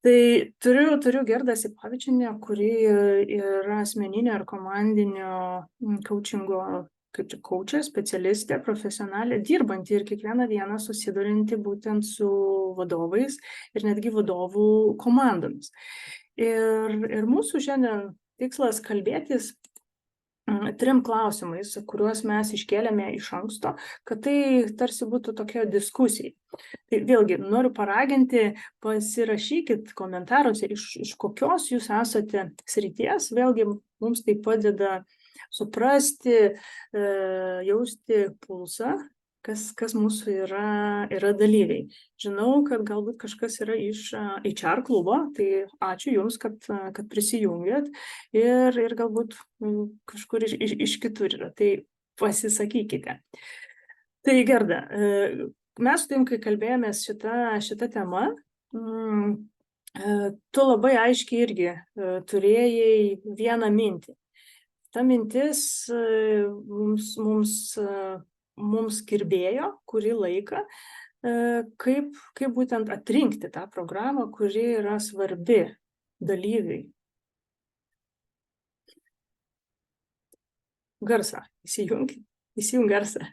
Tai turiu Gerdą Sipavičienę, kuri yra asmeninio ir komandinio coachingo coachė, specialistė, profesionalė, dirbanti ir kiekvieną dieną susidurinti būtent su vadovais ir netgi vadovų komandomis. Ir mūsų šiandien tikslas kalbėtis 3 klausimais, kuriuos mes iškėlėme iš anksto, kad tai tarsi būtų tokia diskusija. Tai vėlgi noriu paraginti, pasirašykit komentaruose, iš kokios jūs esate srities, vėlgi mums tai padeda suprasti, jausti pulsą, kas mūsų yra dalyviai. Žinau, kad galbūt kažkas yra iš HR klubo, tai ačiū Jums, kad prisijungėt ir galbūt kažkur iš kitur yra, tai pasisakykite. Tai Gerda, mes su tavim, kai kalbėjomės šitą temą, tu labai aiškiai irgi turėjai vieną mintį. Ta mintis mums kirbėjo kurį laiką, kaip būtent atrinkti tą programą, kuri yra svarbi dalyviai. Garsą, įsijung garsą.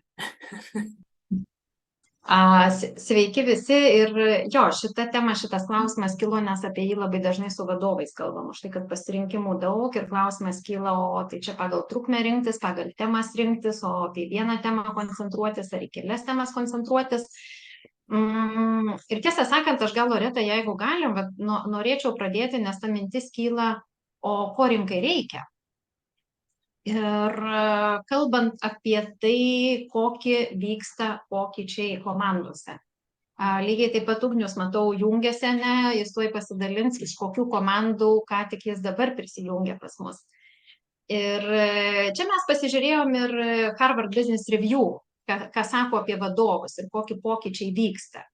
Sveiki visi ir jo, šita tema, šitas klausimas kilo, nes apie jį labai dažnai su vadovais kalbam, už tai, kad pasirinkimų daug ir klausimas kyla, o tai čia pagal trukmę rinktis, pagal temas rinktis, o apie vieną temą koncentruotis ar į kelias temas koncentruotis. Ir tiesą sakant, aš gal, Loreta, jeigu galim, norėčiau pradėti, nes ta mintis kyla, o ko rinkai reikia. Ir kalbant apie tai, kokie vyksta pokyčiai komandose. Lygiai taip pat Ugnius, matau, jungiasi, jis tuoj pasidalins, iš kokių komandų, ką tik jis dabar prisijungia pas mus. Ir čia mes pasižiūrėjom ir Harvard Business Review, ką sako apie vadovus ir kokie pokyčiai vyksta.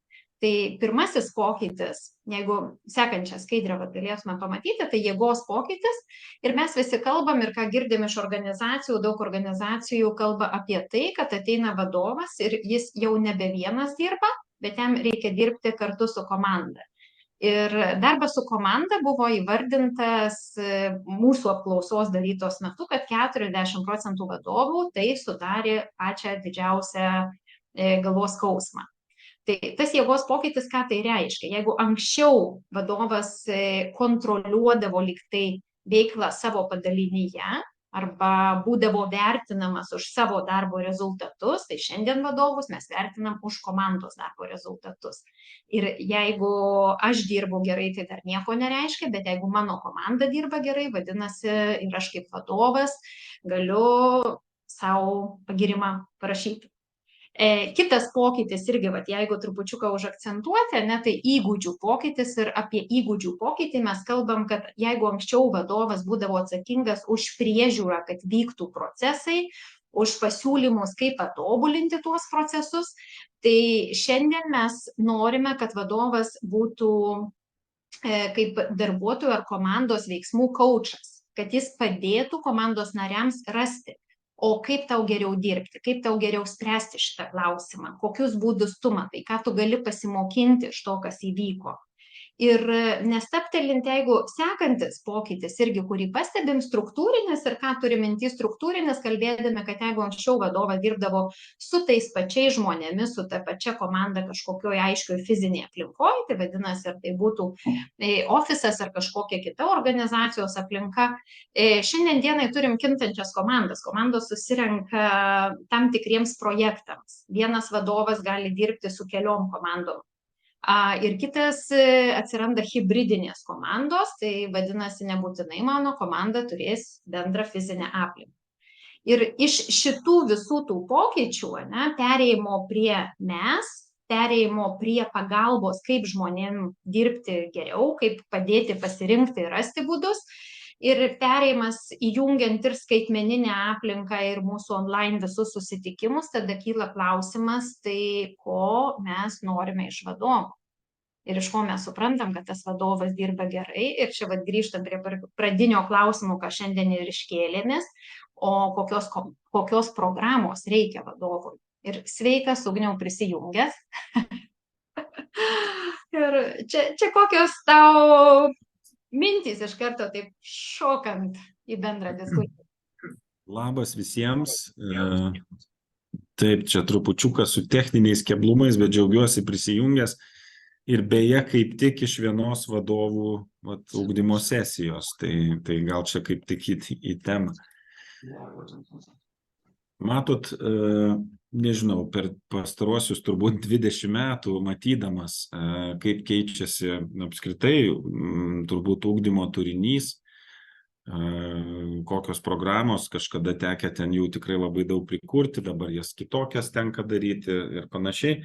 Tai pirmasis pokytis, jeigu sekančią skaidrę galėtume pamatyti, tai jėgos pokytis. Ir mes visi kalbam ir ką girdim iš organizacijų, daug organizacijų kalba apie tai, kad ateina vadovas ir jis jau nebe vienas dirba, bet jam reikia dirbti kartu su komanda. Ir darbas su komanda buvo įvardintas mūsų apklausos darytos metu, kad 40% vadovų tai sudarė pačią didžiausią galvos skausmą. Tai tas jėgos pokytis, ką tai reiškia? Jeigu anksčiau vadovas kontroliuodavo lyg tai veiklą savo padalinyje arba būdavo vertinamas už savo darbo rezultatus, tai šiandien vadovus mes vertinam už komandos darbo rezultatus. Ir jeigu aš dirbu gerai, tai dar nieko nereiškia, bet jeigu mano komanda dirba gerai, vadinasi, ir aš kaip vadovas galiu savo pagirimą parašyti. Kitas pokytis irgi, jeigu trupučiuką užakcentuoti, tai įgūdžių pokytis, ir apie įgūdžių pokytį mes kalbam, kad jeigu anksčiau vadovas būdavo atsakingas už priežiūrą, kad vyktų procesai, už pasiūlymus, kaip patobulinti tuos procesus, tai šiandien mes norime, kad vadovas būtų kaip darbuotojų ar komandos veiksmų coachas, kad jis padėtų komandos nariams rasti, o kaip tau geriau dirbti, kaip tau geriau spręsti šitą klausimą, kokius būdus tu matai, ką tu gali pasimokinti iš to, kas įvyko. Ir nestaptelint, jeigu sekantis pokytis irgi, kurį pastebim, struktūrinis, ir ką turi minty struktūrinis, kalbėdami, kad jeigu anksčiau vadovas dirbdavo su tais pačiais žmonėmis, su ta pačia komanda kažkokioje aiškiai fizinėje aplinkoje, tai vadinasi, ar tai būtų ofisas ar kažkokia kita organizacijos aplinka, šiandien dienai turim kintančias komandas. Komandos susirenka tam tikriems projektams. Vienas vadovas gali dirbti su keliom komandom. Ir kitas atsiranda hibridinės komandos, tai vadinasi, nebūtinai mano komanda turės bendrą fizinę aplinką. Ir iš šitų visų tų pokyčių, perėjimo prie perėjimo prie pagalbos, kaip žmonėm dirbti geriau, kaip padėti pasirinkti ir rasti būdus, ir perėjimas įjungiant ir skaitmeninę aplinką ir mūsų online visus susitikimus, tada kyla klausimas, tai ko mes norime iš vadovų. Ir iš ko mes suprantam, kad tas vadovas dirba gerai. Ir čia grįžtam prie pradinio klausimo, ką šiandien ir iškėlėmės, o kokios programos reikia vadovui. Ir sveikas, Ugniau, prisijungęs. Ir čia kokios tau mintys iš karto taip šokant į bendrą diskusiją? Labas visiems. Taip, čia trupučiuką su techniniais keblumais, bet džiaugiuosi prisijungęs. Ir beje, kaip tik iš vienos vadovų ugdymo sesijos. Tai gal čia kaip tik į temą. Matot, nežinau, per pastaruosius turbūt 20 metų matydamas, kaip keičiasi apskritai turbūt ugdymo turinys, kokios programos, kažkada tekę ten jų tikrai labai daug prikurti, dabar jas kitokias tenka daryti ir panašiai.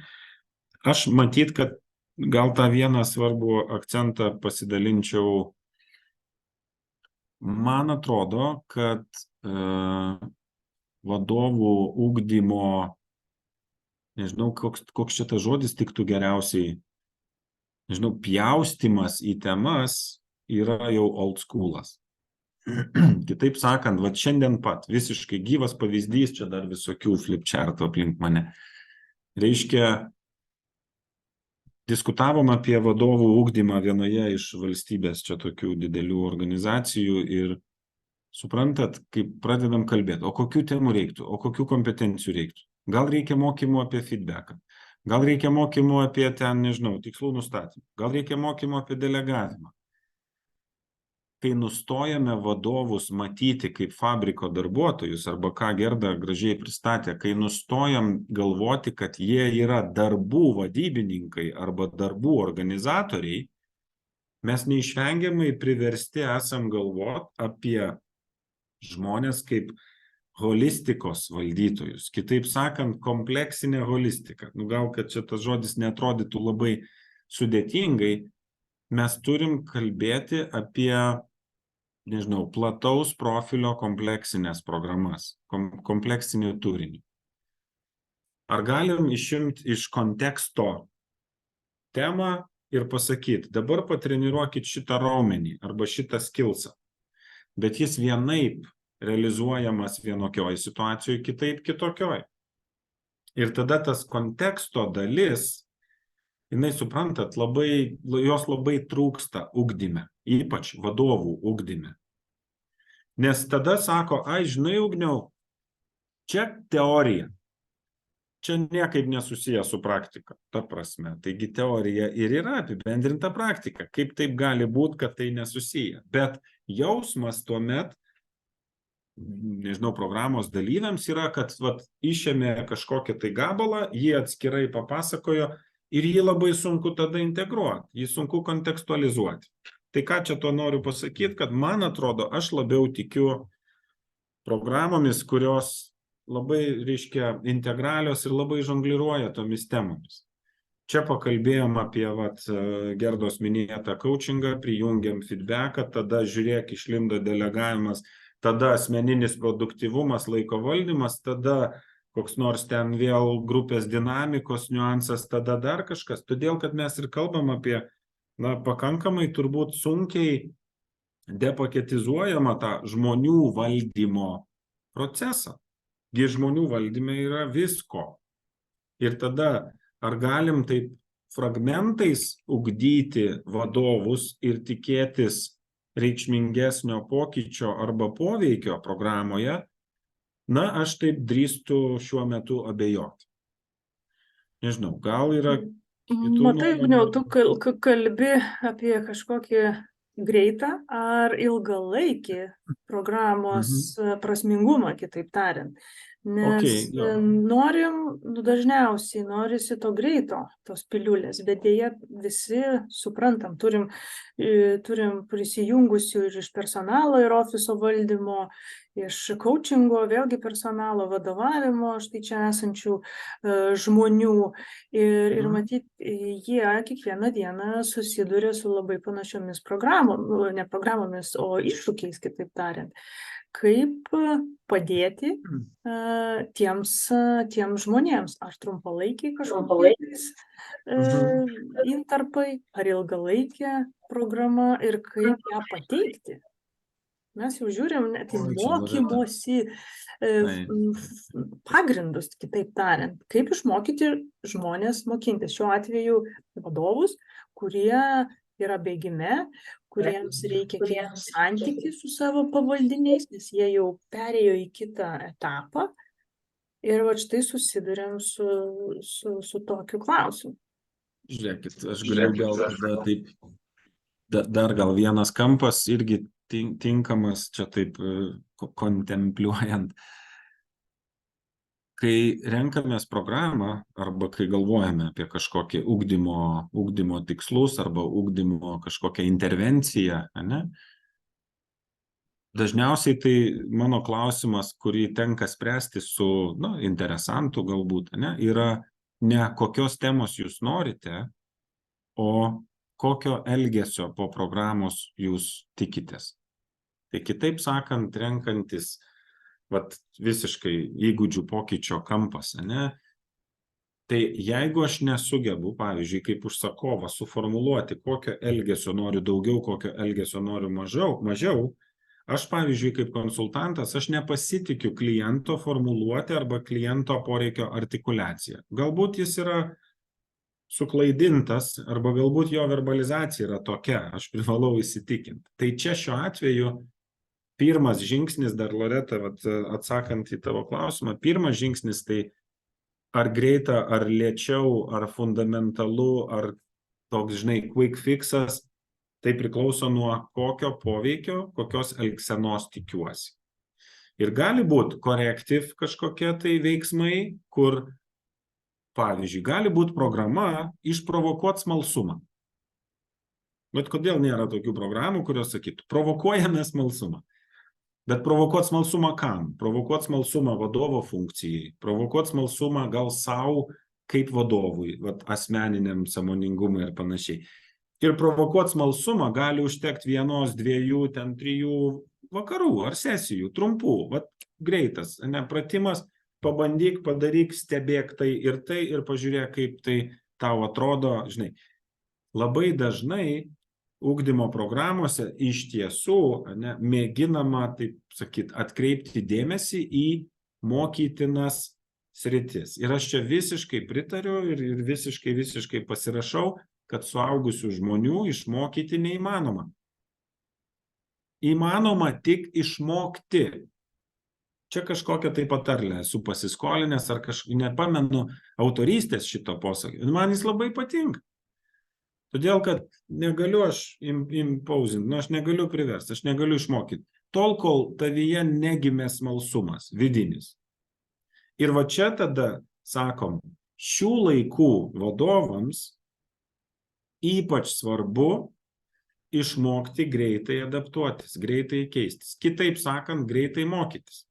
Aš matyt, kad gal tą vieną svarbų akcentą pasidalinčiau. Man atrodo, kad vadovų ugdymo, nežinau, koks čia tas žodis tiktų geriausiai, nežinau, pjaustymas į temas yra jau old schoolas. Kitaip sakant, šiandien pat visiškai gyvas pavyzdys, čia dar visokių flipchartų aplink mane. Reiškia, diskutavom apie vadovų ugdymą vienoje iš valstybės čia tokių didelių organizacijų ir suprantat, kaip pradedam kalbėti, o kokių temų reiktų, o kokių kompetencijų reiktų. Gal reikia mokymų apie feedbacką, gal reikia mokymų apie ten, nežinau, tikslų nustatymą, gal reikia mokymų apie delegavimą. Kai nustojame vadovus matyti kaip fabriko darbuotojus, arba ką Gerda gražiai pristatė, kai nustojam galvoti, kad jie yra darbų vadybininkai arba darbų organizatoriai, mes neišvengiamai priversti esam galvoti apie žmonės kaip holistikos valdytojus. Kitaip sakant, kompleksinė holistika. Gal, kad čia tas žodis neatrodytų labai sudėtingai, mes turim kalbėti apie, nežinau, plataus profilio kompleksinės programas, kompleksinį turinį. Ar galim išimti iš konteksto temą ir pasakyti, dabar patreniruokit šitą raumenį arba šitą skillsą, bet jis vienaip realizuojamas vienokioj situacijoje, kitaip kitokioj. Ir tada tas konteksto dalis, jinai, suprantat, jos labai trūksta ugdyme, ypač vadovų ugdyme. Nes tada sako, žinai, Ugniau, čia teorija, čia niekaip nesusiję su praktika, ta prasme. Taigi teorija ir yra apibendrinta praktika, kaip taip gali būti, kad tai nesusiję. Bet jausmas tuomet, nežinau, programos dalyviams yra, kad išėmė kažkokią tai gabalą, jį atskirai papasakojo ir jį labai sunku tada integruoti, jį sunku kontekstualizuoti. Tai ką čia to noriu pasakyti, kad man atrodo, aš labiau tikiu programomis, kurios labai, reiškia, integralios ir labai žongliruoja tomis temomis. Čia pakalbėjom apie Gerdos minėtą coachingą, prijungiam feedbacką, tada žiūrėk, išlindo delegavimas, tada asmeninis produktyvumas, laiko valdymas, tada koks nors ten vėl grupės dinamikos niuansas, tada dar kažkas. Todėl, kad mes ir kalbam apie pakankamai turbūt sunkiai depaketizuojama tą žmonių valdymo procesą. Gi žmonių valdyme yra visko. Ir tada, ar galim taip fragmentais ugdyti vadovus ir tikėtis reikšmingesnio pokyčio arba poveikio programoje, aš taip drįstu šiuo metu abejoti. Nežinau, gal yra kitų Matai, nuomonių? tu kalbi apie kažkokį greitą ar ilgalaikį programos prasmingumą, kitaip tariant. Nes dažniausiai norisi to greito, tos piliulės, bet dėja visi suprantam, turim prisijungusių ir iš personalo ir ofiso valdymo, iš coachingo, vėlgi personalo vadovavimo, štai čia esančių žmonių ir matyt, jie kiekvieną dieną susiduria su labai panašiomis ne programomis, o iššūkiais, kitaip tariant. Kaip padėti tiems žmonėms, ar trumpalaikiai kažkokiais intarpai, ar ilgalaikė programa ir kaip ją pateikti. Mes jau žiūrim net į mokymosi pagrindus, kitaip tariant, kaip išmokyti žmonės mokintis, šiuo atveju vadovus, kurie yra bėgime, kuriems reikia keisti santykį su savo pavaldiniais, nes jie jau perėjo į kitą etapą. Ir va štai susiduriam su tokiu klausimu. Žiūrėkit, aš galiu gal tada taip, dar gal vienas kampas irgi tinkamas čia taip kontempliuojant. Kai renkamės programą arba kai galvojame apie kažkokį ugdymo tikslus arba ugdymo kažkokią intervenciją, ne? Dažniausiai tai mano klausimas, kurį tenka spręsti su interesantu galbūt, ne, yra ne kokios temos jūs norite, o kokio elgesio po programos jūs tikitės. Tai kitaip sakant, renkantis visiškai įgūdžių pokyčio kampas, ne? Tai jeigu aš nesugebu, pavyzdžiui, kaip užsakovas suformuluoti, kokio elgesio noriu daugiau, kokio elgesio noriu mažiau, aš, pavyzdžiui, kaip konsultantas, aš nepasitikiu kliento formuluoti arba kliento poreikio artikuliaciją. Galbūt jis yra suklaidintas arba galbūt jo verbalizacija yra tokia, aš privalau įsitikinti. Tai čia šiuo atveju pirmas žingsnis, dar Loreta, atsakant į tavo klausimą, pirmas žingsnis tai ar greita, ar lėčiau, ar fundamentalu, ar toks, quick fixas, tai priklauso nuo kokio poveikio, kokios elgsenos tikiuosi. Ir gali būti corrective kažkokie tai veiksmai, kur, pavyzdžiui, gali būti programa išprovokuoti smalsumą. Bet kodėl nėra tokių programų, kurios sakytų, provokuojame smalsumą. Bet provokuoti smalsumą kam? Provokuoti smalsumą vadovo funkcijai, provokuoti smalsumą gal savo kaip vadovui, asmeniniam sąmoningumui ir panašiai. Ir provokuoti smalsumą gali užtekti 1, 2, 3 vakarų ar sesijų, trumpų, greitas, pratimas, pabandyk, padaryk, stebėk tai ir pažiūrėk, kaip tai tau atrodo, Labai dažnai ugdymo programuose iš tiesų mėginama, taip sakyt, atkreipti dėmesį į mokytinas sritis. Ir aš čia visiškai pritariu ir visiškai pasirašau, kad suaugusių žmonių išmokyti neįmanoma. Įmanoma tik išmokti. Čia kažkokią tai patarlę esu pasiskolinęs ar nepamenu autorystės šito posakio. Man jis labai patinka. Todėl, kad negaliu aš impausinti, aš negaliu priversti, aš negaliu išmokyti. Tol, kol tavyje negimė smalsumas, vidinis. Ir va čia tada, sakom, šių laikų vadovams ypač svarbu išmokti greitai adaptuotis, greitai keistis. Kitaip sakant, greitai mokytis.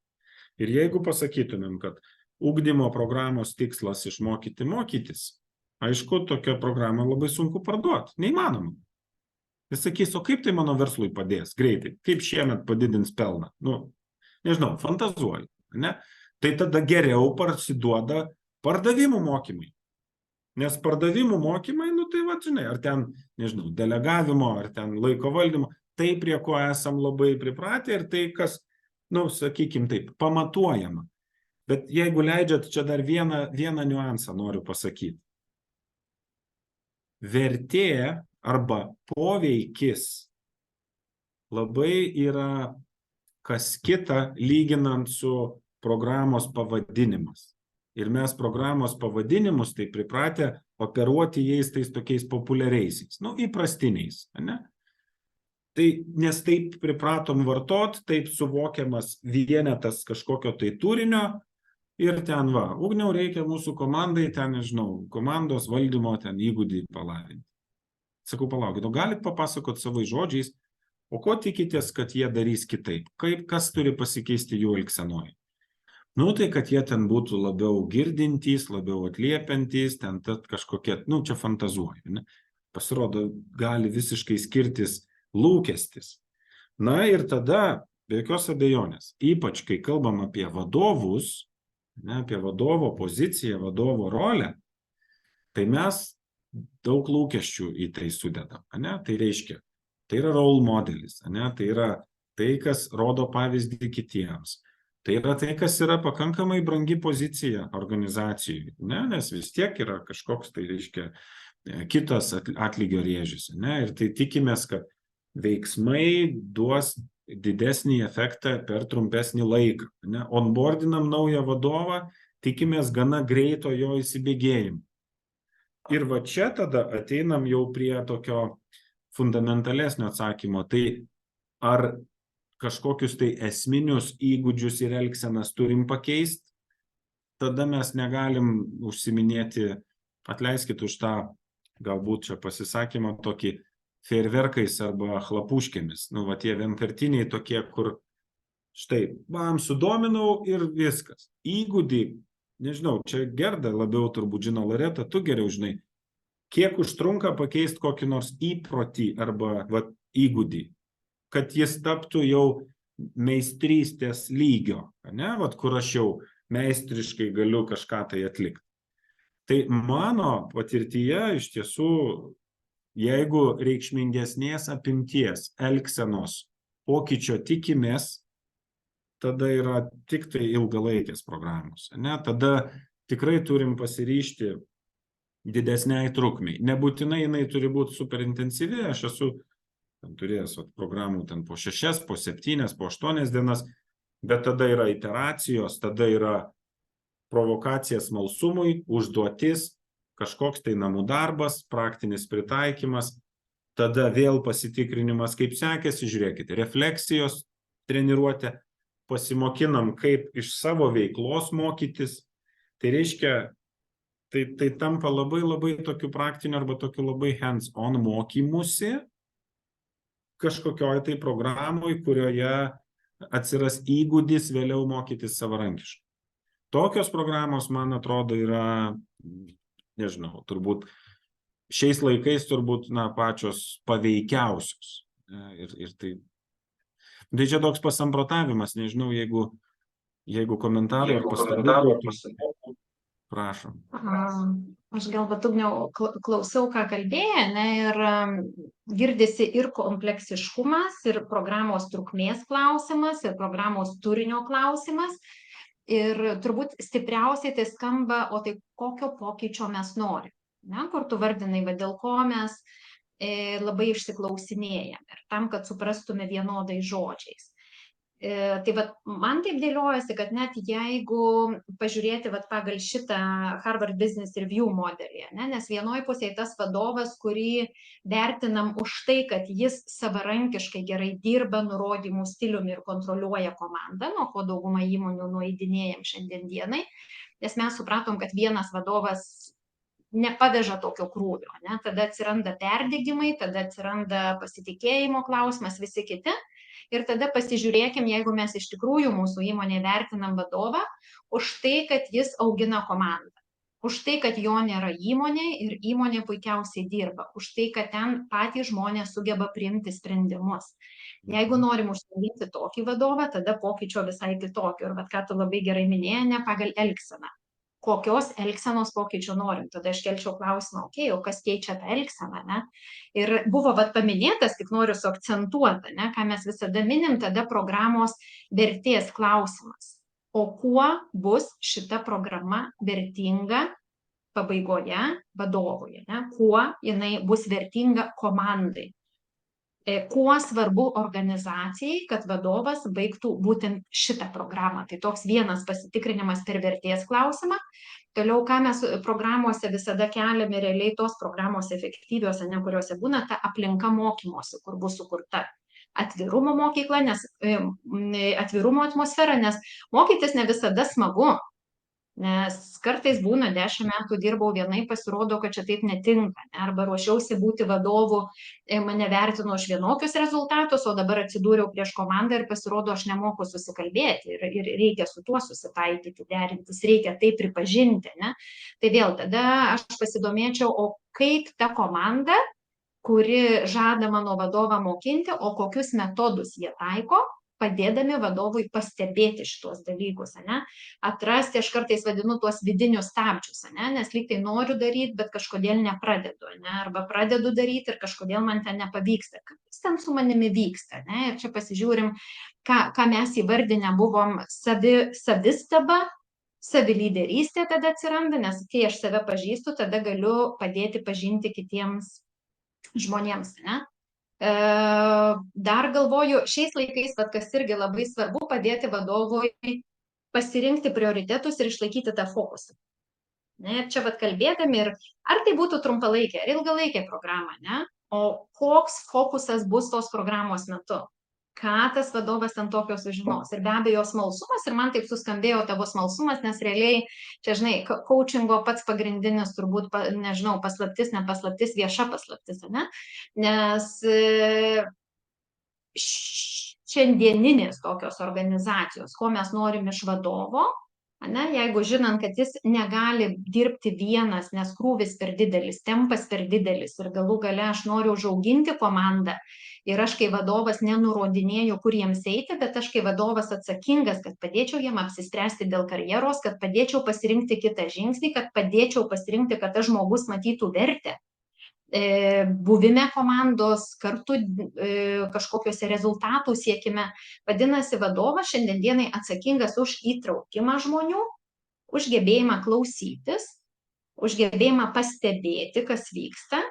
Ir jeigu pasakytumėm, kad ugdymo programos tikslas išmokyti mokytis, aišku, tokią programą labai sunku parduoti. Neįmanoma. Jis sakys, o kaip tai mano verslui padės greitai? Kaip šiemet padidins pelną? Nežinau, fantazuoju. Ne? Tai tada geriau parsiduoda pardavimų mokymai. Nes pardavimų mokymai, ar ten, nežinau, delegavimo, ar ten laiko valdymo, tai prie ko esam labai pripratę ir tai, kas, sakykim taip, pamatuojama. Bet jeigu leidžiat, čia dar vieną niuansą noriu pasakyti. Vertė arba poveikis labai yra kas kita lyginant su programos pavadinimas. Ir mes programos pavadinimus tai pripratę operuoti jais tais tokiais populiariaisiais, įprastiniais. Ne? Tai, nes taip pripratom vartot, taip suvokiamas vienetas kažkokio tai turinio ir ten ugniau reikia mūsų komandai, ten, nežinau, komandos valdymo ten įgūdį palavinti. Sakau, palaukit, galit papasakoti savais žodžiais, o ko tikitės, kad jie darys kitaip? Kas turi pasikeisti jų elgsenoje? Tai kad jie ten būtų labiau girdintys, labiau atliepiantys, ten kažkokie, čia fantazuoju, ne? Pasirodo, gali visiškai skirtis lūkestis. Ir tada, be jokios abejonės, ypač kai kalbam apie vadovus, apie vadovo poziciją, vadovo rolę, tai mes daug lūkesčių į tai sudedam. Tai reiškia, tai yra role modelis, tai yra tai, kas rodo pavyzdį kitiems. Tai yra tai, kas yra pakankamai brangi pozicija organizacijai, nes vis tiek yra kažkoks, tai reiškia, kitas atlygio rėžis, ne? Ir tai tikimės, kad veiksmai duos didesnį efektą per trumpesnį laiką, ne? Onboardinam naują vadovą, tikimės gana greito jo įsibėgėjimo. Ir va čia tada ateinam jau prie tokio fundamentalesnio atsakymo. Tai ar kažkokius tai esminius įgūdžius ir elgsenas turim pakeisti, tada mes negalim užsiminėti, atleiskit už tą, galbūt čia pasisakymą tokį fejerverkais arba chlapuškėmis. Nu, va tie vienkartiniai tokie, kur štai, bam, sudominau ir viskas. Įgūdį, nežinau, čia Gerda labiau turbūt žino, Loreta, tu geriau žinai, kiek užtrunka pakeisti kokį nors įprotį arba va, įgūdį, kad jis taptų jau meistrystės lygio, ne? Vat kur aš jau meistriškai galiu kažką tai atlikti. Tai mano patirtyje iš tiesų, jeigu reikšmingesnės apimties elgsenos pokyčio tikimės, tada yra tik tai ilgalaikės programos, ne? Tada tikrai turim pasiryžti didesniai trukmei. Nebūtinai jinai turi būti super intensyvi, aš esu turėjęs programų ten po 6, po 7, po 8 dienas, bet tada yra iteracijos, tada yra provokacija smalsumui, užduotis, kažkoks tai namų darbas, praktinis pritaikymas, tada vėl pasitikrinimas, kaip sekėsi, žiūrėkite, refleksijos treniruotė, pasimokinam, kaip iš savo veiklos mokytis, tai reiškia, tai tampa labai tokiu praktiniu arba tokiu labai hands-on mokymusi, kažkokioj tai programoj, kurioje atsiras įgūdis vėliau mokytis savarankiškai. Tokios programos, man atrodo, yra, nežinau, turbūt šiais laikais turbūt, pačios paveikiausios. Ir tai čia toks pasamprotavimas, nežinau, jeigu komentarų ar pastabų, prašom. Aš galbūt Ugniau klausiau, ką kalbėjai, ne, ir girdisi ir kompleksiškumas, ir programos trukmės klausimas, ir programos turinio klausimas. Ir turbūt stipriausiai tai skamba, o tai kokio pokyčio mes norime, ne, kur tu vardinai, va, dėl ko mes labai išsiklausinėjame ir tam, kad suprastume vienodai žodžiais. Tai vat, man taip dėliojasi, kad net jeigu pažiūrėti vat, pagal šitą Harvard Business Review modelį, ne, nes vienoj pusėje tas vadovas, kurį vertinam už tai, kad jis savarankiškai gerai dirba nurodymų stiliumi ir kontroliuoja komandą, nuo ko dauguma įmonių nueidinėjam šiandien dienai, nes mes supratom, kad vienas vadovas nepaveža tokio krūvio, ne, tada atsiranda perdegimai, tada atsiranda pasitikėjimo klausimas, visi kiti. Ir tada pasižiūrėkim, jeigu mes iš tikrųjų mūsų įmonėje vertinam vadovą už tai, kad jis augina komandą, už tai, kad jo nėra įmonėje ir įmonė puikiausiai dirba, už tai, kad ten patys žmonės sugeba priimti sprendimus. Jeigu norim užsiauginti tokį vadovą, tada pokyčio visai kitokio. Ir vat, ką tu labai gerai minėjai, ne pagal elgseną. Kokios elgsenos pokyčio norim. Tada aš kelčiau klausimą, o kas keičia tą elgseną, ne? Ir buvo vat paminėtas, tik noriu suakcentuoti, ne, ką mes visada minim, tada programos vertės klausimas. O kuo bus šita programa vertinga pabaigoje vadovui, ne? Kuo jinai bus vertinga komandai? Kuo svarbu organizacijai, kad vadovas baigtų būtent šitą programą. Tai toks vienas pasitikrinimas per vertės klausimą. Toliau, ką mes programuose visada keliame realiai tos programos efektyvios, ne, kuriuose būna ta aplinka mokymosi, kur bus sukurta atvirumo mokykla, nes atvirumo atmosfera, nes mokytis ne visada smagu. Nes kartais būna 10 metų dirbau vienai, pasirodo, kad čia taip netinka. Arba ruošiausi būti vadovu, mane vertino už vienokius rezultatus, o dabar atsidūriau prieš komandą ir pasirodo, aš nemoku susikalbėti ir reikia su tuo susitaikyti, derintis, reikia tai pripažinti. Ne? Tai vėl tada aš pasidomėčiau, o kaip ta komanda, kuri žada mano vadovą mokinti, o kokius metodus jie taiko, padėdami vadovui pastebėti šitos dalykus, ne? Atrasti, aš kartais vadinu tuos vidinius stabdžius, ne? Nes lyg tai noriu daryti, bet kažkodėl nepradedu, ne? Arba pradedu daryti ir kažkodėl man ten nepavyksta. Kas ten su manimi vyksta, ne? Ir čia pasižiūrim, ką mes įvardinę buvom savistaba, Savilyderystė tada atsiranda, nes kai aš save pažįstu, tada galiu padėti pažinti kitiems žmonėms, ne? Dar galvoju, šiais laikais, kas irgi labai svarbu, padėti vadovui pasirinkti prioritetus ir išlaikyti tą fokusą. Ne, čia kalbėdami ir ar tai būtų trumpalaikė ar ilgalaikė programa, ne? O koks fokusas bus tos programos metu? Ką tas vadovas ant tokio sužinos? Ir be abejo smalsumas, ir man taip suskambėjo tavo smalsumas, nes realiai, čia žinai, coachingo pats pagrindinis turbūt, nežinau, paslaptis, ne paslaptis, vieša paslaptis, ne? Nes šiandieninės tokios organizacijos, ko mes norim iš vadovo, ne, jeigu žinant, kad jis negali dirbti vienas, nes krūvis per didelis, tempas per didelis ir galų gale aš noriu užauginti komandą ir aš kai vadovas nenurodinėju, kur jiems eiti, bet aš kai vadovas atsakingas, kad padėčiau jiem apsispręsti dėl karjeros, kad padėčiau pasirinkti kitą žingsnį, kad padėčiau pasirinkti, kad tas žmogus matytų vertę buvime komandos, kartu kažkokiuose rezultatų siekime. Vadinasi, vadovas šiandienai atsakingas už įtraukimą žmonių, už gebėjimą klausytis, už gebėjimą pastebėti, kas vyksta,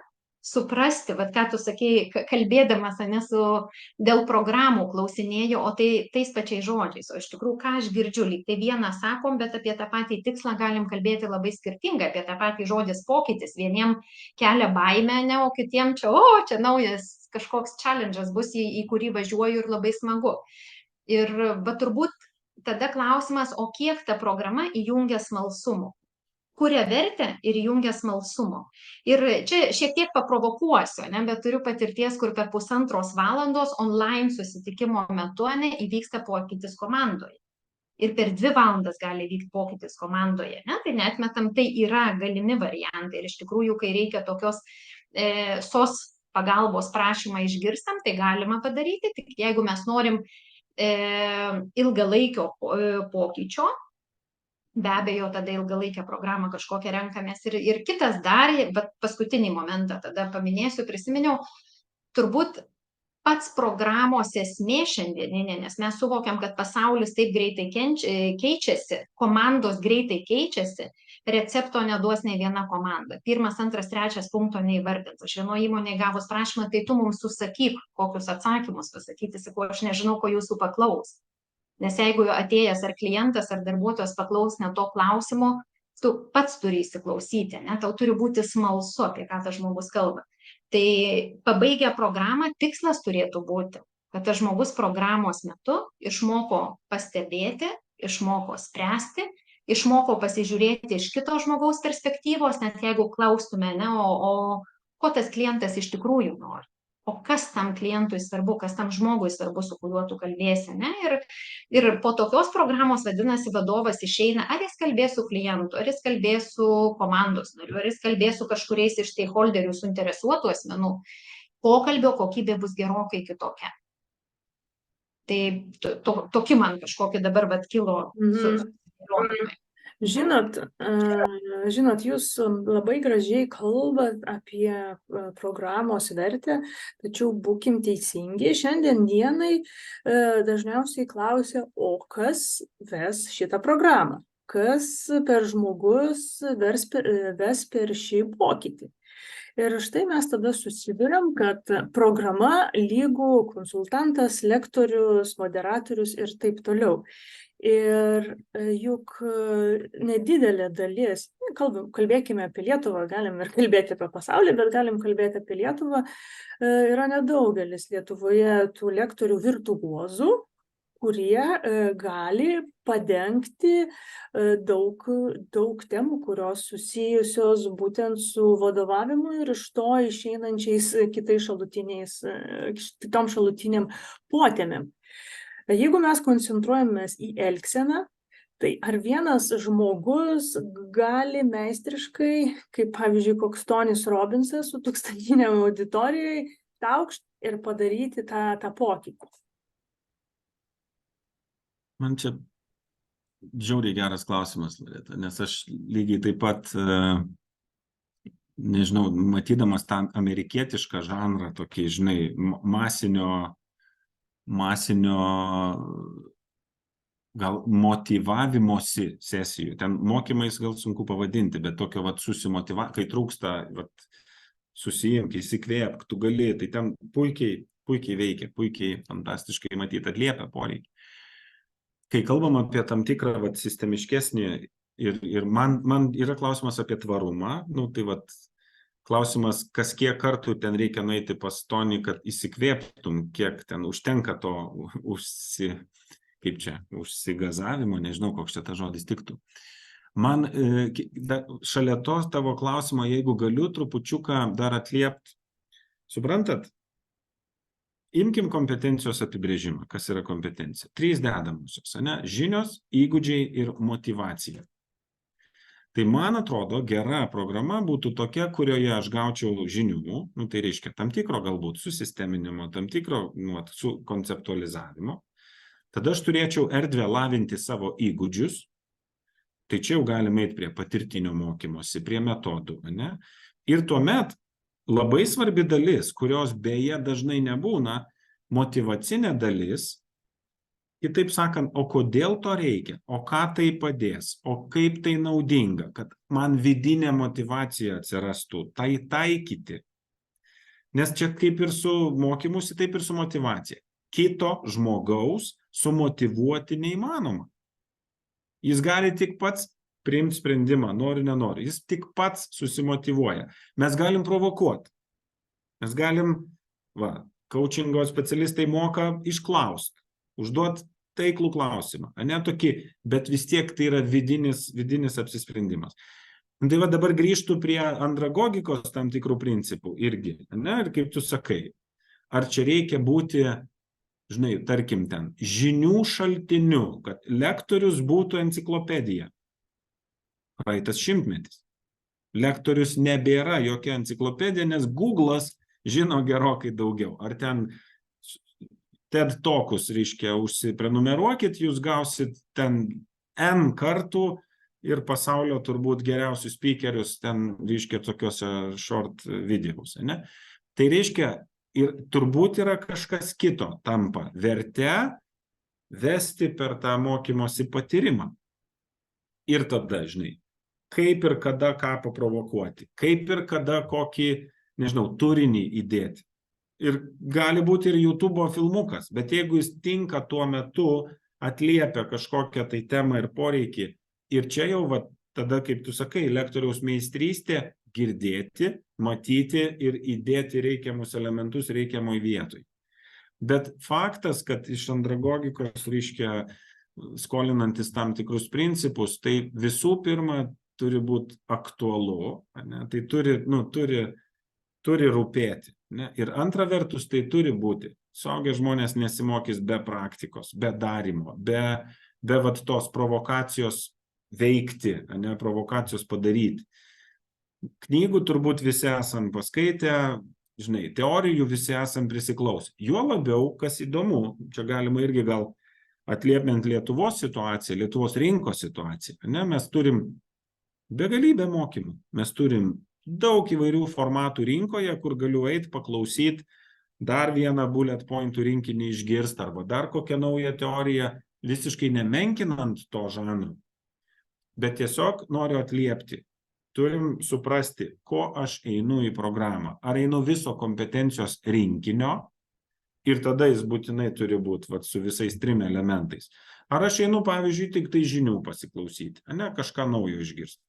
suprasti, ką tu sakei, kalbėdamas, ne su dėl programų klausinėjau, o tai tais pačiais žodžiais. O iš tikrųjų, ką aš girdžiu, lyg tai vieną sakom, bet apie tą patį tikslą galim kalbėti labai skirtingai, apie tą patį žodis pokytis. Vieniem kelia baimę, ne, o kitiem čia naujas kažkoks challenge'as bus, į kurį važiuoju ir labai smagu. Ir turbūt tada klausimas, o kiek ta programa įjungia smalsumo? Kuria vertę ir įjungia smalsumo. Ir čia šiek tiek paprovokuosiu, ne, bet turiu patirties, kur per 1,5 valandos online susitikimo metu įvyksta pokytis komandoje. Ir per 2 valandas gali vykti pokytis komandoje. Ne? Tai neatmetam, tai yra galimi variantai. Ir iš tikrųjų, kai reikia tokios SOS pagalbos prašymą išgirstam, tai galima padaryti. Tik jeigu mes norim ilgalaikio pokyčio, be abejo, tada ilgalaikę programą kažkokią renkamės. Ir kitas dar, bet paskutinį momentą tada paminėsiu, prisiminiau, turbūt pats programos esmė šiandieninė, nes mes suvokiam, kad pasaulis taip greitai keičiasi, komandos greitai keičiasi, recepto neduos nei viena komanda. 1, 2, 3 punkto neįvardins. Aš vieno įmonėje gavus prašymą, tai tu mums susakyk, kokius atsakymus pasakyti, sakau, aš nežinau, ko jūsų paklaus. Nes jeigu atėjęs ar klientas, ar darbuotojas paklaus ne to klausimo, tu pats turi įsiklausyti, ne? Tau turi būti smalsu, apie ką tas žmogus kalba. Tai pabaigę programą, tikslas turėtų būti, kad tas žmogus programos metu išmoko pastebėti, išmoko spręsti, išmoko pasižiūrėti iš kito žmogaus perspektyvos, net jeigu klaustume, ne, o ko tas klientas iš tikrųjų nori. O kas tam klientui svarbu, kas tam žmogui svarbu, su kuriuo tu kalbėsi, ne? Ir po tokios programos, vadinasi, vadovas išeina, ar jis kalbės su klientu, ar jis kalbės su komandos nariu, ar jis kalbės su kažkuriais iš stakeholderių suinteresuotų asmenų. Pokalbio kokybė bus gerokai kitokia. Tai tokie man kažkokie dabar kilo susidomėjimai. Žinot, jūs labai gražiai kalbat apie programos vertę, tačiau būkim teisingi. Šiandien dienai dažniausiai klausia, o kas ves šitą programą? Kas per žmogus ves per šį pokytį? Ir štai mes tada susiduriam, kad programa lygų konsultantas, lektorius, moderatorius ir taip toliau. Ir juk nedidelė dalis, kalbėkime apie Lietuvą, galim ir kalbėti apie pasaulį, bet galim kalbėti apie Lietuvą, yra nedaugelis Lietuvoje tų lektorių virtuozų, kurie gali padengti daug temų, kurios susijusios būtent su vadovavimu ir iš to išeinančiais kitom šalutiniam potėmėm. Jeigu mes koncentruojamės į elgseną, tai ar vienas žmogus gali meistriškai, kaip pavyzdžiui, koks Tonis Robinsas su 1000 auditorijai, taukšt ir padaryti tą pokytį? Man čia žiauriai geras klausimas, Loreta, nes aš lygiai taip pat, nežinau, matydamas tą amerikietišką žanrą, tokį, žinai, masinio gal motyvavimosi sesijų. Ten mokymais gal sunku pavadinti, bet tokio kai trūksta, susijimk, įsikvėpk, tu gali, tai ten puikiai veikia, puikiai fantastiškai matyti, atliepia poreikį. Kai kalbam apie tam tikrą sistemiškesnį ir man yra klausimas apie tvarumą, tai klausimas, kas kiek kartų ten reikia nueiti pas Tonį, kad įsikvėptum, kiek ten užtenka to užsigazavimo, nežinau, koks čia tas žodis tiktų. Man šalia to tavo klausimo, jeigu galiu trupučiuką dar atliepti, suprantat, imkim kompetencijos apibrėžimą, kas yra kompetencija. 3 dedamosios, žinios, įgūdžiai ir motyvacija. Tai man atrodo, gera programa būtų tokia, kurioje aš gaučiau žinių, tai reiškia tam tikro galbūt susisteminimo, tam tikro su konceptualizavimo. Tada aš turėčiau erdvę lavinti savo įgūdžius, tai čia jau galime eiti prie patirtinio mokymosi, prie metodų, Ir tuomet labai svarbi dalis, kurios beje dažnai nebūna, motyvacinė dalis, kitaip sakant, o kodėl to reikia, o ką tai padės, o kaip tai naudinga, kad man vidinė motyvacija atsirastų, tai taikyti. Nes čia kaip ir su mokymusi, taip ir su motyvacija. Kito žmogaus sumotyvuoti neįmanoma. Jis gali tik pats priimti sprendimą, nori, nenori. Jis tik pats susimotyvuoja. Mes galim provokuoti. Mes galim, coachingo specialistai moka išklausti, užduoti taiklų klausimą. Tokį, bet vis tiek tai yra vidinis apsisprendimas. Tai dabar grįžtų prie andragogikos tam tikrų principų irgi. Ir kaip tu sakai, ar čia reikia būti, tarkim ten, žinių šaltiniu, kad lektorius būtų enciklopedija. Praeitas šimtmetis. Lektorius nebėra jokia enciklopedija, nes Google'as žino gerokai daugiau. Ar ten TED Talkus, reiškia, užsiprenumeruokit, jūs gausit ten N kartų ir pasaulio turbūt geriausius speakerius ten, reiškia, tokiuose short videos, Tai reiškia, ir turbūt yra kažkas kito tampa verte vesti per tą mokymosi patyrimą. Ir tada, kaip ir kada ką paprovokuoti, kaip ir kada kokį, turinį įdėti. Ir gali būti ir YouTube filmukas, bet jeigu jis tinka tuo metu, atliepia kažkokią tai temą ir poreikį, ir čia jau, tada, kaip tu sakai, lektoriaus meistrystė girdėti, matyti ir įdėti reikiamus elementus reikiamoj vietoj. Bet faktas, kad iš andragogikos, reiškia, skolinantis tam tikrus principus, tai visų pirma turi būti aktualu, tai turi rūpėti. Ir antra vertus, tai turi būti. Suaugę žmonės nesimokys be praktikos, be darymo, be tos provokacijos veikti, provokacijos padaryti. Knygų turbūt visi esam paskaitę, teorijų visi esam prisiklausę. Juo labiau, kas įdomu, čia galima irgi gal atliepiant Lietuvos situaciją, Lietuvos rinkos situaciją. Mes turim begalybę mokymų, mes turim daug įvairių formatų rinkoje, kur galiu eiti, paklausyti, dar vieną bullet pointų rinkinį išgirsti, arba dar kokią naują teoriją, visiškai nemenkinant to žanro. Bet tiesiog noriu atliepti. Turim suprasti, ko aš einu į programą. Ar einu viso kompetencijos rinkinio, ir tada jis būtinai turi būti su visais 3 elementais. Ar aš einu, pavyzdžiui, tik tai žinių pasiklausyti, kažką naujo išgirsti.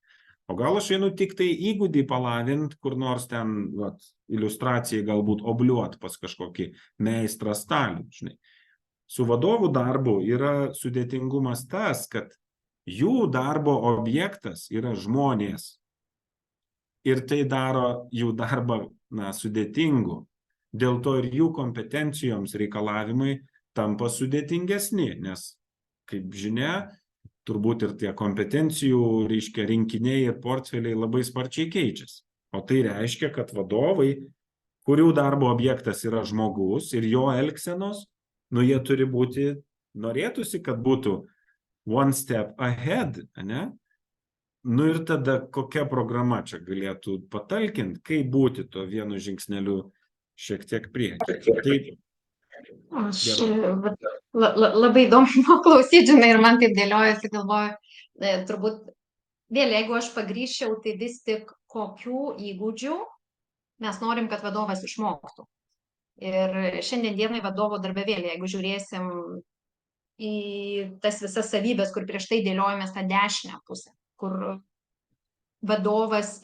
O gal aš einu tik tai įgūdį palavint, kur nors ten iliustracijai galbūt obliuot pas kažkokį meistrą Stalių. Su vadovų darbu yra sudėtingumas tas, kad jų darbo objektas yra žmonės. Ir tai daro jų darbą sudėtingu. Dėl to ir jų kompetencijoms reikalavimai tampa sudėtingesni, nes, kaip žinia, turbūt ir tie kompetencijų, reiškia, rinkiniai ir portfeliai labai sparčiai keičiasi. O tai reiškia, kad vadovai, kurių darbo objektas yra žmogus ir jo elgsenos, jie turi būti, norėtųsi, kad būtų one step ahead, Ir tada kokia programa čia galėtų patalkinti, kaip būti to vienu žingsneliu šiek tiek priekį. Aš Gerai. labai įdomu buvo klausyti, žinai, ir man taip dėliojasi, galvoju, turbūt vėl, jeigu aš pagrįžčiau, tai vis tik kokių įgūdžių mes norim, kad vadovas išmoktų. Ir šiandien dienai vadovo darbe vėl, jeigu žiūrėsim į tas visas savybės, kur prieš tai dėliojomės tą dešinę pusę, kur vadovas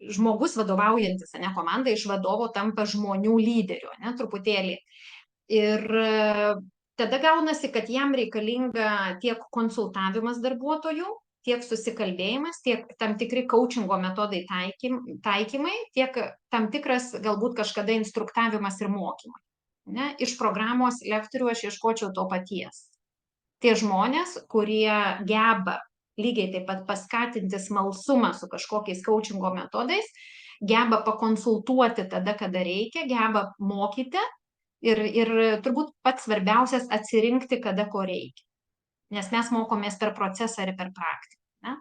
žmogus vadovaujantis, ne, komanda iš vadovo tampa žmonių lyderiu, ne, truputėlį. Ir tada gaunasi, kad jam reikalinga tiek konsultavimas darbuotojų, tiek susikalbėjimas, tiek tam tikri coachingo metodai taikymai, tiek tam tikras galbūt kažkada instruktavimas ir mokymai. Ne? Iš programos lektorių aš ieškočiau to paties. Tie žmonės, kurie geba lygiai taip pat paskatinti smalsumą su kažkokiais coachingo metodais, geba pakonsultuoti tada, kada reikia, geba mokyti ir turbūt pats svarbiausias atsirinkti, kada ko reikia. Nes mes mokomės per procesą ir per praktiką. Ne?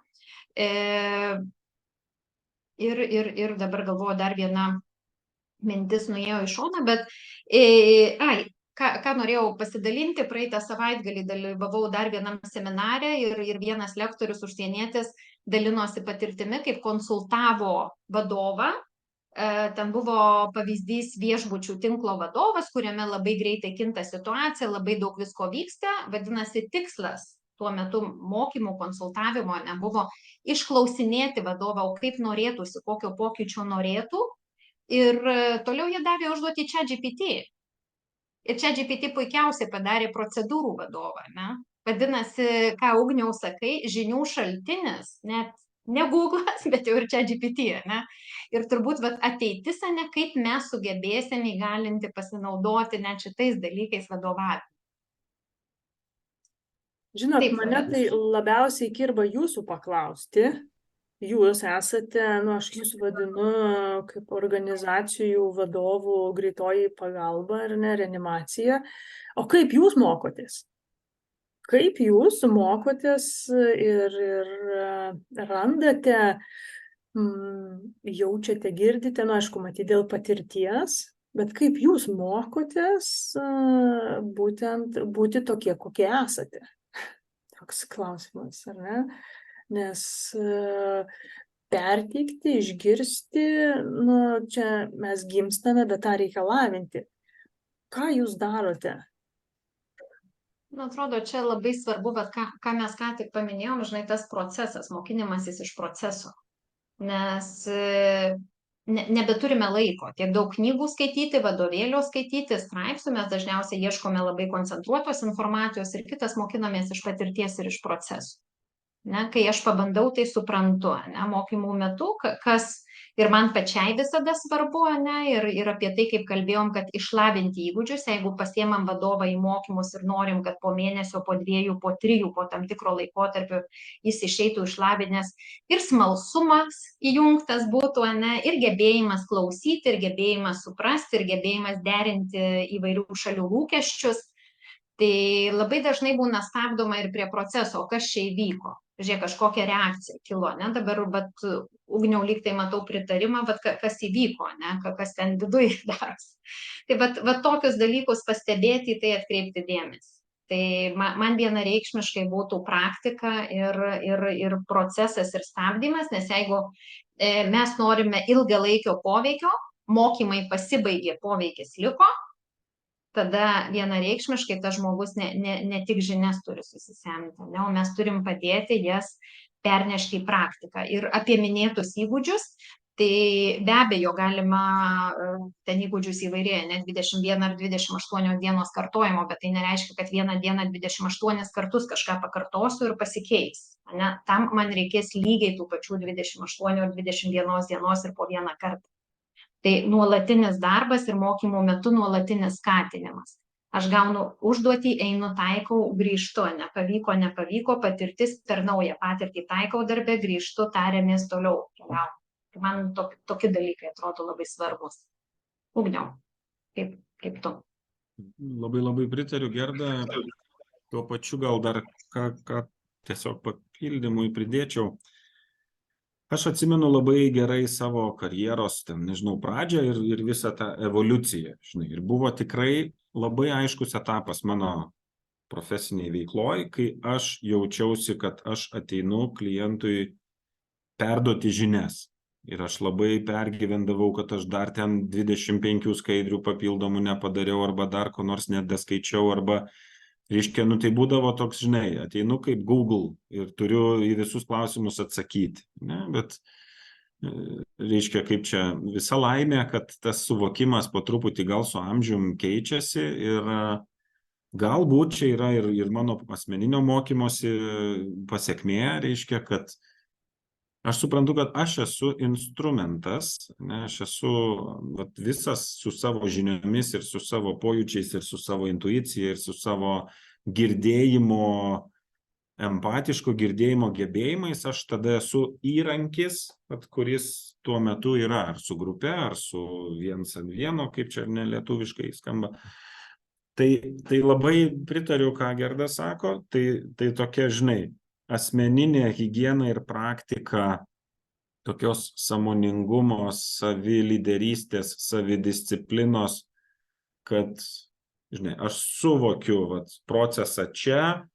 Ir dabar galvoju, dar viena mintis nuėjo į šoną, bet ką norėjau pasidalinti, praeitą savaitgalį dalyvavau dar vienam seminare ir vienas lektorius užsienietis dalinosi patirtimi, kaip konsultavo vadovą. Ten buvo pavyzdys viešbučių tinklo vadovas, kuriame labai greitai kinta situacija, labai daug visko vyksta. Vadinasi, tikslas tuo metu mokymų, konsultavimo nebuvo išklausinėti vadovą, o kaip norėtųsi, kokio pokyčio norėtų. Ir toliau jie davė užduoti ChatGPT. Ir ChatGPT puikiausiai padarė procedūrų vadovą. Ne? Vadinasi, ką Ugniau sakai, žinių šaltinis, net ne Google'as, bet jau ir ChatGPT. Ne? Ir turbūt ateitis, ne, kaip mes sugebėsim įgalinti pasinaudoti net šitais dalykais vadovavimą. Žinot, Taip, mane tai labiausiai kirba jūsų paklausti. Jūs esate, aš jūs vadinu kaip organizacijų vadovų greitoji pagalba ar ne, reanimacija. O kaip jūs mokotės? Kaip jūs mokotės ir randate, jaučiate, girdite, aišku, matyti dėl patirties, bet kaip jūs mokotės būtent būti tokie, kokie esate? Toks klausimas, ar ne? Nes perteikti, išgirsti, čia mes gimstame, bet tą reikia lavinti. Ką jūs darote? Atrodo, čia labai svarbu, bet ką mes ką tik paminėjom, žinai, tas procesas, mokinimasis iš proceso. Nes nebeturime laiko tiek daug knygų skaityti, vadovėlio skaityti, straipsnių, mes dažniausiai ieškome labai koncentruotos informacijos ir kitas mokinamės iš patirties ir iš procesų. Ne, kai aš pabandau, tai suprantu, ne, mokymų metu, kas ir man pačiai visada svarbu, ne, ir apie tai, kaip kalbėjom, kad išlavinti įgūdžius, jeigu pasiemam vadovą į mokymus ir norim, kad po mėnesio, po 2, po 3, po tam tikro laikotarpio jis išeitų išlavinęs ir smalsumas įjungtas būtų, ne, ir gebėjimas klausyti, ir gebėjimas suprasti, ir gebėjimas derinti įvairių šalių lūkesčius. Tai labai dažnai būna stabdoma ir prie proceso, o kas čia įvyko. Žiūrėk, kažkokia reakcija kilo, ne, dabar, bet Ugniau lyg tai matau pritarimą, bet kas įvyko, ne, kas ten viduje darosi. Tai bet tokius dalykus pastebėti, tai atkreipti dėmesį. Tai man vienareikšmiškai būtų praktika ir procesas ir stabdymas, nes jeigu mes norime ilgalaikio poveikio, mokymai pasibaigė, poveikis liko, tada vienareikšmiškai tas žmogus ne tik žinias turi susisemti, ne, o mes turim padėti jas pernešti į praktiką. Ir apie minėtus įgūdžius, tai be abejo galima ten įgūdžius įvairėja, ne 21 ar 28 dienos kartojimo, bet tai nereiškia, kad vieną dieną 28 kartus kažką pakartosiu ir pasikeis. Ne? Tam man reikės lygiai tų pačių 28 ar 21 dienos ir po vieną kartą. Tai nuolatinis darbas ir mokymų metu nuolatinis skatinimas. Aš gaunu užduotį, einu, taikau, grįžtu, nepavyko, patirtis per naują patirtį taikau darbę, grįžtu, tariamės toliau. Man tokie dalykai atrodo labai svarbus. Ugniau, kaip tu? Labai pritariu, Gerda. Tuo pačiu gal dar ką tiesiog papildymui pridėčiau. Aš atsimenu labai gerai savo karjeros, nežinau, pradžią ir visą tą evoliuciją, žinai. Ir buvo tikrai labai aiškus etapas mano profesiniai veikloj, kai aš jaučiausi, kad aš ateinu klientui perduoti žinias. Ir aš labai pergyvendavau, kad aš dar ten 25 skaidrių papildomų nepadariau, arba dar ko nors nedaskaičiau, arba, reiškia, tai būdavo toks, žinai, ateinu kaip Google ir turiu į visus klausimus atsakyti, ne? Bet, reiškia, kaip čia visa laimė, kad tas suvokimas po truputį gal su amžium keičiasi ir galbūt čia yra ir mano asmeninio mokymosi pasekmė, reiškia, kad aš suprantu, kad aš esu instrumentas, ne, aš esu visas su savo žiniomis ir su savo pojūčiais ir su savo intuicija ir su savo girdėjimo, empatiško girdėjimo gebėjimais, aš tada esu įrankis, kuris tuo metu yra ar su grupe, ar su viens ant vieno, kaip čia nelietuviškai skamba. Tai labai pritariu, ką Gerda sako, tai tokia, žinai, asmeninė higiena ir praktika tokios sąmoningumo, savilyderystės, savidisciplinos, kad, žinai, aš suvokiu procesą čia,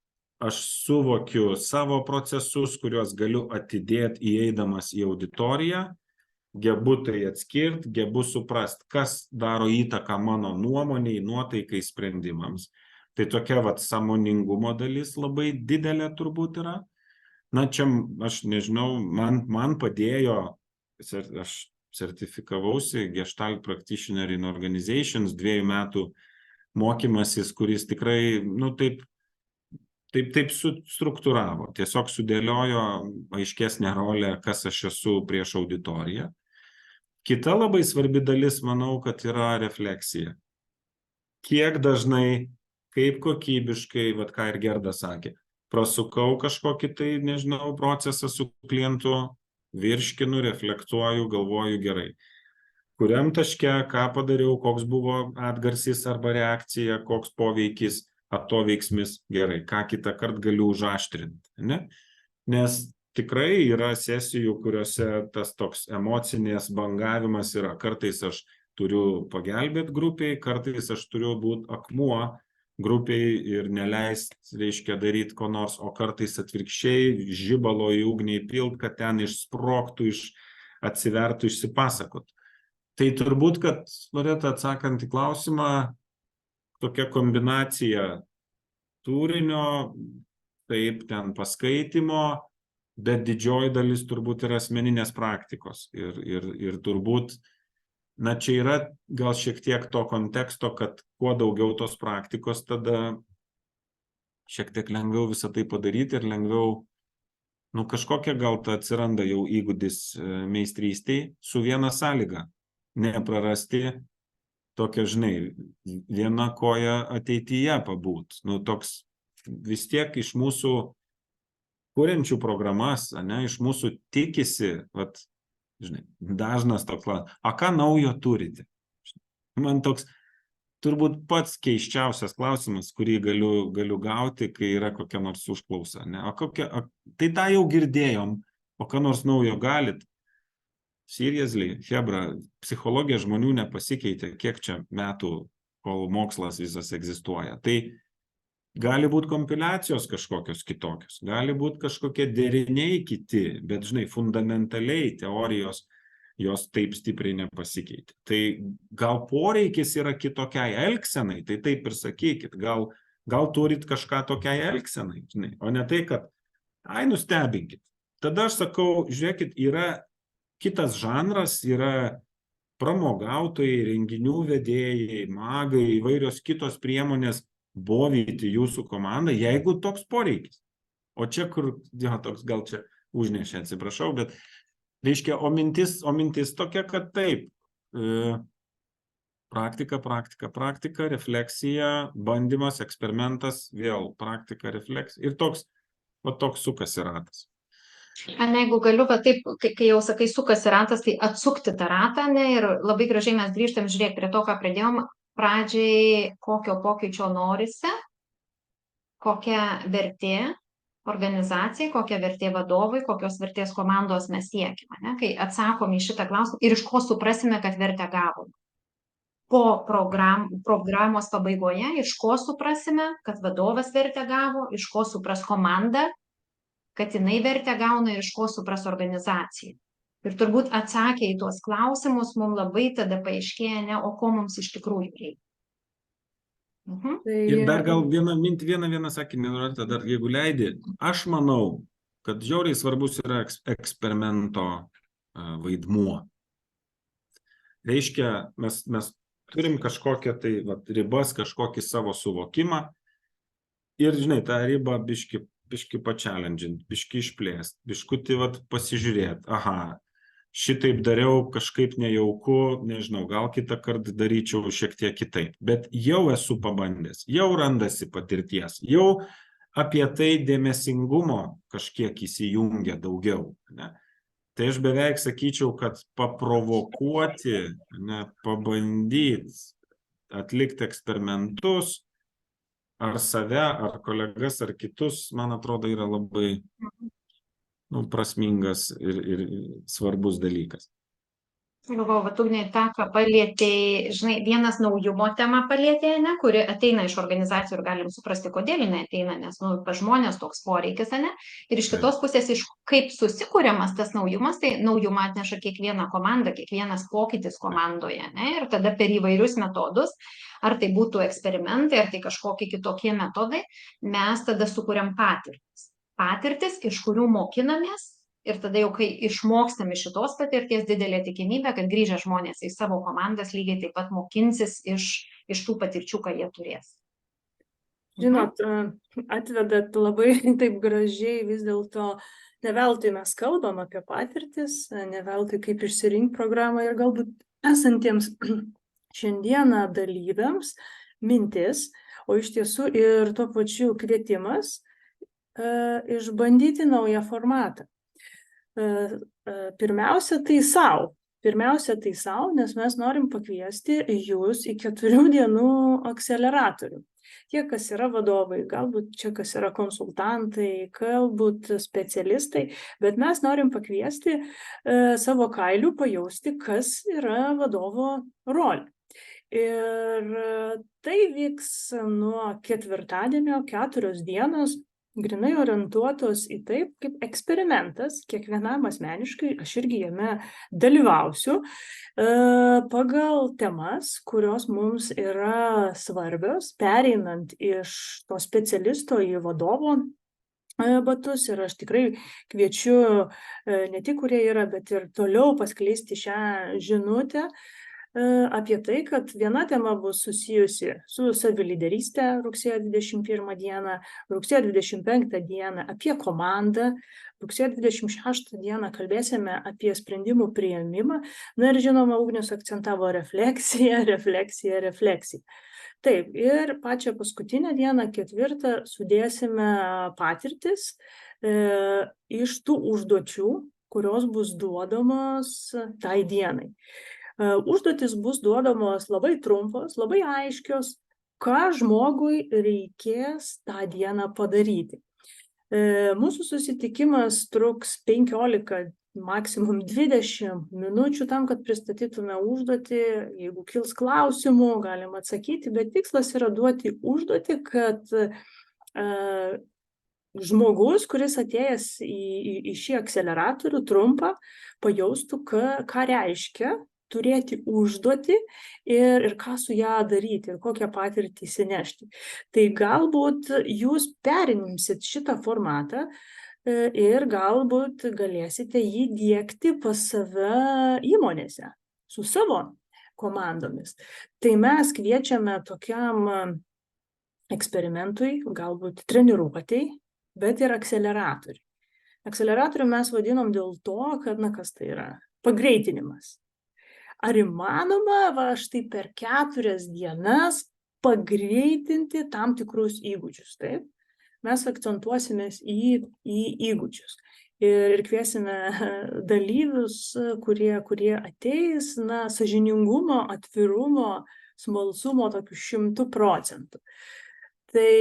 aš suvokiu savo procesus, kuriuos galiu atidėti įeidamas į auditoriją, gebu tai atskirti, gebu suprast, kas daro įtaką mano nuomoniai, nuotaikai, sprendimams. Tai tokia sąmoningumo dalis labai didelė turbūt yra. Na, čia aš nežinau, man padėjo, aš sertifikavausi Gestalt Practitioner in Organizations 2 metų mokymasis, kuris tikrai, taip struktūravo, tiesiog sudėliojo aiškesnę rolę, kas aš esu prieš auditoriją. Kita labai svarbi dalis, manau, kad yra refleksija. Kiek dažnai, kaip kokybiškai, ką ir Gerda sakė, prasukau kažkokį tai, nežinau, procesą su klientu, virškinu, reflektuoju, galvoju gerai. Kuriam taške, ką padariau, koks buvo atgarsis arba reakcija, koks poveikis, atoveiksmis, gerai, ką kitą kartą galiu užaštrinti, ne? Nes tikrai yra sesijų, kuriuose tas toks emocinės bangavimas yra. Kartais aš turiu pagelbėti grupiai, kartais aš turiu būti akmuo grupiai ir neleist, reiškia, daryti ko nors, o kartais atvirkščiai žibalo į ugnį įpilt, kad ten išsprogtų, atsivertų, išsipasakot. Tai turbūt, kad, Loreta, atsakant į klausimą, tokia kombinacija turinio, taip, ten paskaitimo, bet didžioji dalis turbūt yra asmeninės praktikos. Ir turbūt, čia yra gal šiek tiek to konteksto, kad kuo daugiau tos praktikos, tada šiek tiek lengviau visą tai padaryti ir lengviau, kažkokia gal ta atsiranda jau įgūdis meistrystėj su viena sąlyga. Neprarasti tokia, žinai, viena koja ateityje pabūt. Toks vis tiek iš mūsų kuriančių programas, iš mūsų tikisi, žinai, dažnas toks, ką naujo turite? Man toks turbūt pats keisčiausias klausimas, kurį galiu gauti, kai yra kokia nors užklausa, ne? Tai tą jau girdėjom, o ką nors naujo galit? Seriously, hebra, psichologija žmonių nepasikeitė, kiek čia metų, kol mokslas visas egzistuoja. Tai gali būti kompiliacijos kažkokios kitokios, gali būti kažkokie deriniai kiti, bet, žinai, fundamentaliai teorijos jos taip stipriai nepasikeitė. Tai gal poreikis yra kitokiai elgsenai, tai taip ir sakykit, gal turit kažką tokiai elgsenai, žinai, o ne tai, kad, nustebinkit. Tada aš sakau, žiūrėkit, yra kitas žanras, yra pramogautojai, renginių vedėjai, magai, įvairios kitos priemonės bovyti jūsų komandą, jeigu toks poreikis. O čia, kur, toks gal čia užnešė, atsiprašau, bet, reiškia, o mintis tokia, kad taip, praktika, refleksija, bandymas, eksperimentas, vėl praktika, refleksija ir toks sukasi ratas. Jeigu galiu, bet taip, kai jau sakai sukasi ratas, tai atsukti tą ratą, ir labai gražiai mes grįžtam, žiūrėk, prie to, ką pradėjom, pradžiai kokio pokyčio norisi, kokia vertė, organizacijai, kokia vertė vadovui, kokios vertės komandos mes siekime, ne? Kai atsakom į šitą klausimą ir iš ko suprasime, kad vertę gavome. Po programos pabaigoje, iš ko suprasime, kad vadovas vertę gavo, iš ko supras komanda, kad jinai vertę gauna ir iš ko supras organizacija. Ir turbūt atsakę į tuos klausimus, mums labai tada paaiškėja, ne, o ko mums iš tikrųjų reikia. Ir dar gal vieną sakinį, dar jeigu leidi, aš manau, kad žiauriai svarbus yra eksperimento vaidmuo. Reiškia, mes turim kažkokią tai ribas, kažkokį savo suvokimą ir, žinai, tą ribą biški pačelendžint, biški išplėst, biškutį pasižiūrėt, aha, šitaip dariau, kažkaip nejauku, nežinau, gal kitą kartą daryčiau šiek tiek kitaip, bet jau esu pabandęs, jau randasi patirties, jau apie tai dėmesingumo kažkiek įsijungia daugiau, ne? Tai aš beveik sakyčiau, kad paprovokuoti, ne, pabandyti atlikti eksperimentus, ar save, ar kolegas, ar kitus, man atrodo, yra labai prasmingas ir svarbus dalykas. Galvoju, Ugnė, tą, ką palietei, žinai, vienas naujumo tema palietė, ne, kuri ateina iš organizacijų ir galim suprasti, kodėl jinai ateina, nes, pas žmonės toks poreikis, ne, ir iš kitos pusės, kaip susikuriamas tas naujumas, tai naujumą atneša kiekviena komanda, kiekvienas pokytis komandoje, ne, ir tada per įvairius metodus, ar tai būtų eksperimentai, ar tai kažkokie kitokie metodai, mes tada sukuriam patirtis, iš kurių mokinamės. Ir tada jau, kai išmokstam iš šitos patirties, didelė tikimybė, kad grįžę žmonės į savo komandas lygiai taip pat mokinsis iš tų patirčių, ką jie turės. Žinot, atvedat labai taip gražiai, vis dėlto ne veltui mes kalbam apie patirtis, ne veltui kaip išsirinkti programą ir galbūt esantiems šiandieną dalyviams mintis, o iš tiesų ir tuo pačiu kvietimas išbandyti naują formatą. Pirmiausia, tai sau, nes mes norim pakviesti jūs į 4 dienų akseleratorių. Tie, kas yra vadovai, galbūt čia kas yra konsultantai, galbūt specialistai, bet mes norim pakviesti savo kailių pajausti, kas yra vadovo rolė. Ir tai vyks nuo ketvirtadienio 4 dienos, grinai orientuotos į taip, kaip eksperimentas, kiekvienam asmeniškai, aš irgi jame dalyvausiu, pagal temas, kurios mums yra svarbios, pereinant iš to specialisto į vadovo batus. Ir aš tikrai kviečiu ne tik, kurie yra, bet ir toliau paskleisti šią žinutę apie tai, kad viena tema bus susijusi su savilyderystė rugsėjo 21 dieną, rugsėjo 25 dieną apie komandą, rugsėjo 26 dieną kalbėsime apie sprendimų priėmimą, na ir žinoma, Ugnius akcentavo refleksiją. Taip, ir pačią paskutinę dieną, 4, sudėsime patirtis iš tų užduočių, kurios bus duodamos tai dienai. Užduotis bus duodamos labai trumpos, labai aiškios, ką žmogui reikės tą dieną padaryti. Mūsų susitikimas truks 15, maksimum 20 minučių tam, kad pristatytume užduotį. Jeigu kils klausimų, galim atsakyti, bet tikslas yra duoti užduotį, kad žmogus, kuris atėjęs į šį akseleratorių trumpą, pajaustų, ką reiškia turėti užduotį ir ką su ją daryti ir kokią patirtį įsinešti. Tai galbūt jūs perimsit šitą formatą ir galbūt galėsite jį diegti pas save įmonėse, su savo komandomis. Tai mes kviečiame tokiam eksperimentui, galbūt treniruotei, bet ir akseleratoriui. Akseleratorių mes vadinom dėl to, kad, kas tai yra? Pagreitinimas. Ar įmanoma štai per 4 dienas pagreitinti tam tikrus įgūdžius? Taip? Mes akcentuosimės į įgūdžius ir kviesime dalyvius, kurie ateis, sąžiningumo, atvirumo, smalsumo tokiu 100%. Tai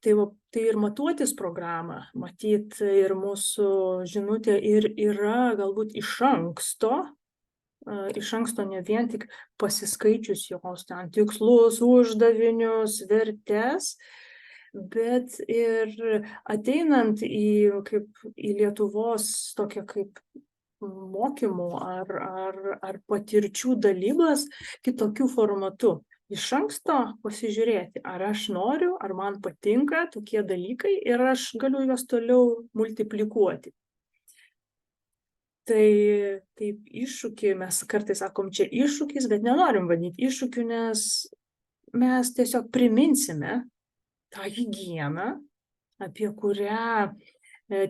Tai ir matuotis programą, matyt, ir mūsų žinutė ir yra galbūt iš anksto ne vien tik pasiskaičius jos ten tikslus, uždavinius, vertes, bet ir ateinant į Lietuvos tokią kaip mokymų ar patirčių dalybas kitokiu formatu. Iš anksto pasižiūrėti, ar aš noriu, ar man patinka tokie dalykai ir aš galiu juos toliau multiplikuoti. Tai kaip iššūkį, mes kartais sakom, čia iššūkis, bet nenorim vadinti iššūkiu, nes mes tiesiog priminsime tą higieną, apie kurią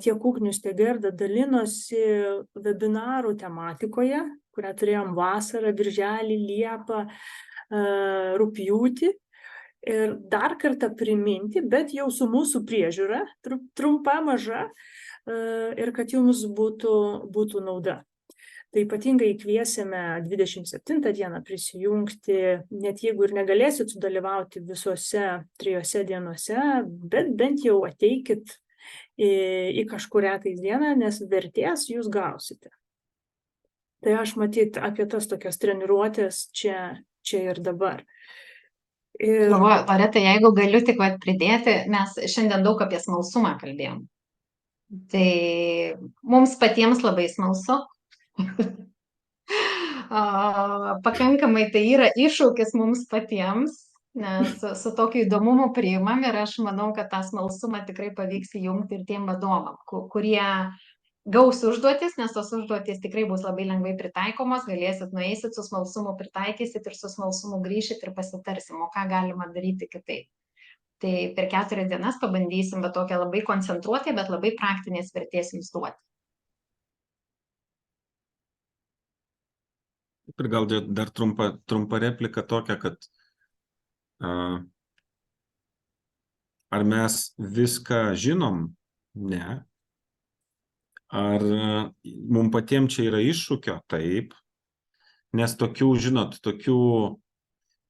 tiek Ugnius, tiek Gerda dalinosi webinarų tematikoje, kurią turėjom vasarą, birželį, liepą, rugpjūtį. Ir dar kartą priminti, bet jau su mūsų priežiūra, trumpa, maža, ir kad jums būtų nauda. Tai ypatingai kviesime 27 dieną prisijungti, net jeigu ir negalėsit sudalyvauti visose 3 dienose, bet bent jau ateikit į kažkurią tai dieną, nes vertės jūs gausite. Tai aš matyt apie tas tokias treniruotės čia ir dabar. Loreta, jeigu galiu tik pridėti, mes šiandien daug apie smalsumą kalbėjom. Tai mums patiems labai smalsu. Pakankamai tai yra iššūkis mums patiems, nes su tokiu įdomumu priimam ir aš manau, kad tą smalsumą tikrai pavyks įjungti ir tiem vadovam, kurie gaus užduotis, nes tos užduotis tikrai bus labai lengvai pritaikomos, galėsit nueisit su smalsumu, pritaikysit ir su smalsumu grįšit ir pasitarsim, o ką galima daryti kitaip. Tai per 4 dienas pabandysim tokią labai koncentruotą, bet labai praktinės vertės jums duoti. Ir gal dar trumpa replika tokia, kad ar mes viską žinom? Ne. Ar mums patiems čia yra iššūkio? Taip. Nes tokių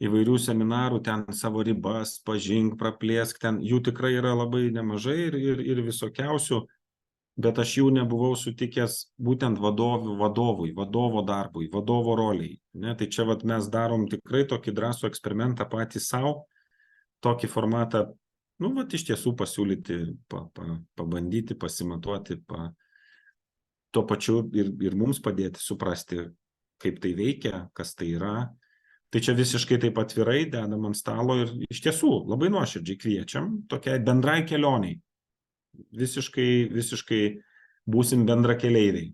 įvairių seminarų, ten savo ribas, pažink, praplėsk, ten jų tikrai yra labai nemažai ir visokiausių, bet aš jų nebuvau sutikęs būtent vadovo darbui, vadovo roliai. Ne? Tai čia mes darom tikrai tokį drąsų eksperimentą patys savo, tokį formatą, iš tiesų pasiūlyti, pabandyti, pasimatuoti, tuo pačiu ir mums padėti suprasti, kaip tai veikia, kas tai yra. Tai čia visiškai taip atvirai dedam ant stalo ir iš tiesų labai nuoširdžiai kviečiam tokiai bendrai kelioniai. Visiškai būsim bendrakeleiviai.